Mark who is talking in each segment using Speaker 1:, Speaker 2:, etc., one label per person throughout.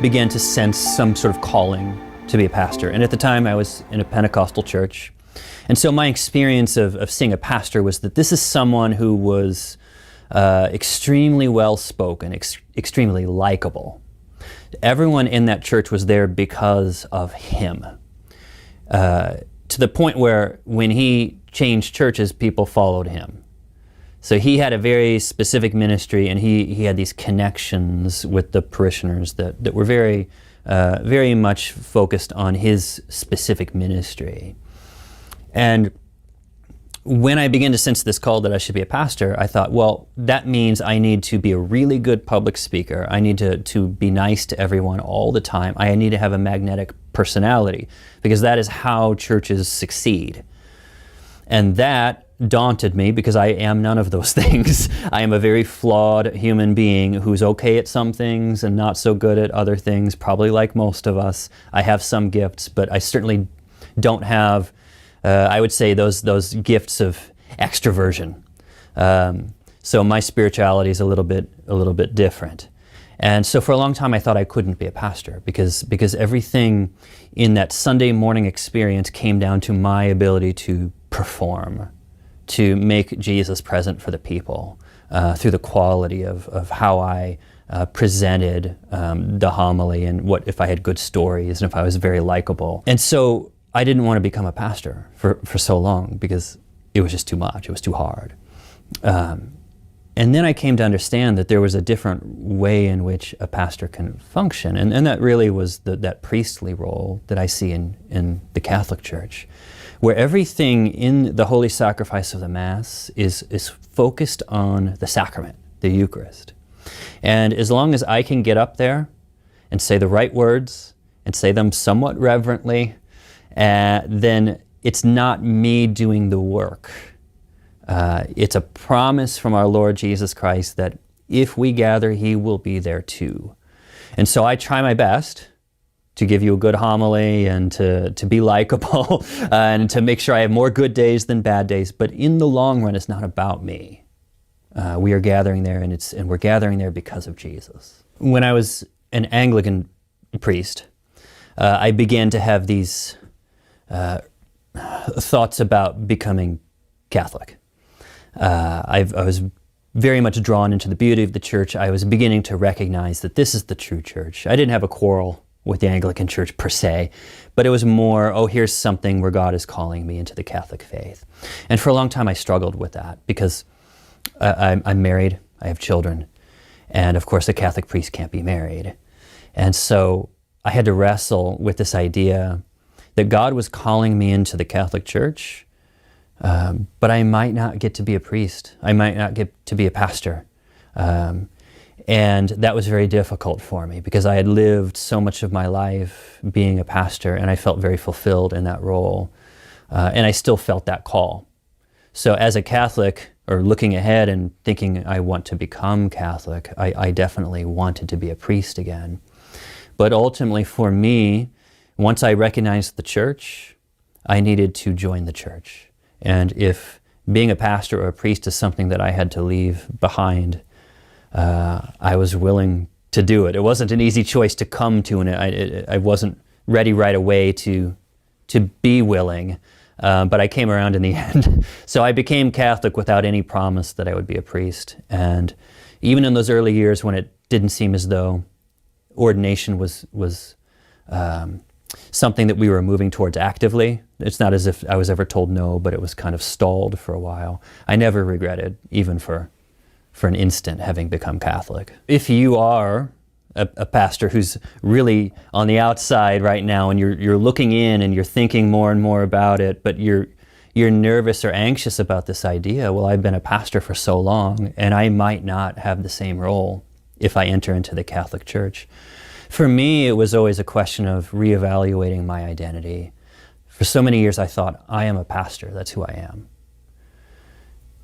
Speaker 1: began to sense some sort of calling to be a pastor. And at the time I was in a Pentecostal church. And so my experience of seeing a pastor was that this is someone who was extremely well-spoken, extremely likable. Everyone in that church was there because of him. To the point where when he changed churches, people followed him. So he had a very specific ministry, and he had these connections with the parishioners that were very, very much focused on his specific ministry. And when I began to sense this call that I should be a pastor, I thought, well, that means I need to be a really good public speaker. I need to be nice to everyone all the time. I need to have a magnetic personality, because that is how churches succeed. And that daunted me, because I am none of those things. I am a very flawed human being who's okay at some things and not so good at other things, probably like most of us. I have some gifts, but I certainly don't have I would say those gifts of extroversion. So my spirituality is a little bit different. And so for a long time I thought I couldn't be a pastor because everything in that Sunday morning experience came down to my ability to perform, to make Jesus present for the people through the quality of how I presented the homily, and what if I had good stories, and if I was very likable. And so I didn't want to become a pastor for so long, because it was just too much, it was too hard. And then I came to understand that there was a different way in which a pastor can function, and that really was that priestly role that I see in the Catholic Church, where everything in the holy sacrifice of the Mass is focused on the sacrament, the Eucharist. And as long as I can get up there and say the right words, and say them somewhat reverently, then it's not me doing the work. It's a promise from our Lord Jesus Christ that if we gather, He will be there too. And so I try my best to give you a good homily, and to be likable, and to make sure I have more good days than bad days. But in the long run, it's not about me. We are gathering there, and we're gathering there because of Jesus. When I was an Anglican priest, I began to have these thoughts about becoming Catholic. I was very much drawn into the beauty of the church. I was beginning to recognize that this is the true church. I didn't have a quarrel with the Anglican Church per se, but it was more, oh, here's something where God is calling me into the Catholic faith. And for a long time I struggled with that, because I'm married, I have children, and of course a Catholic priest can't be married. And so I had to wrestle with this idea that God was calling me into the Catholic Church, but I might not get to be a priest. I might not get to be a pastor. And that was very difficult for me, because I had lived so much of my life being a pastor, and I felt very fulfilled in that role. And I still felt that call. So as a Catholic, or looking ahead and thinking I want to become Catholic, I definitely wanted to be a priest again. But ultimately for me, once I recognized the church, I needed to join the church. And if being a pastor or a priest is something that I had to leave behind, I was willing to do it. It wasn't an easy choice to come to, and I wasn't ready right away to be willing, but I came around in the end. So I became Catholic without any promise that I would be a priest. And even in those early years when it didn't seem as though ordination was something that we were moving towards actively. It's not as if I was ever told no, but it was kind of stalled for a while. I never regretted, even for an instant, having become Catholic. If you are a pastor who's really on the outside right now, and you're looking in and you're thinking more and more about it, but you're nervous or anxious about this idea, well, I've been a pastor for so long, and I might not have the same role if I enter into the Catholic Church. For me, it was always a question of reevaluating my identity. For so many years I thought, I am a pastor, that's who I am.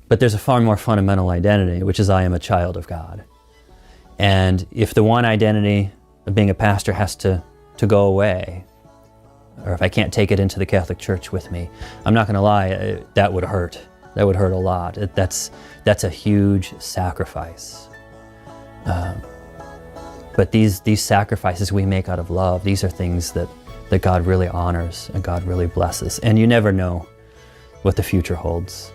Speaker 1: But there's a far more fundamental identity, which is I am a child of God. And if the one identity of being a pastor has to go away, or if I can't take it into the Catholic Church with me, I'm not going to lie, that would hurt. That would hurt a lot. That's a huge sacrifice. But these sacrifices we make out of love, these are things that God really honors and God really blesses. And you never know what the future holds.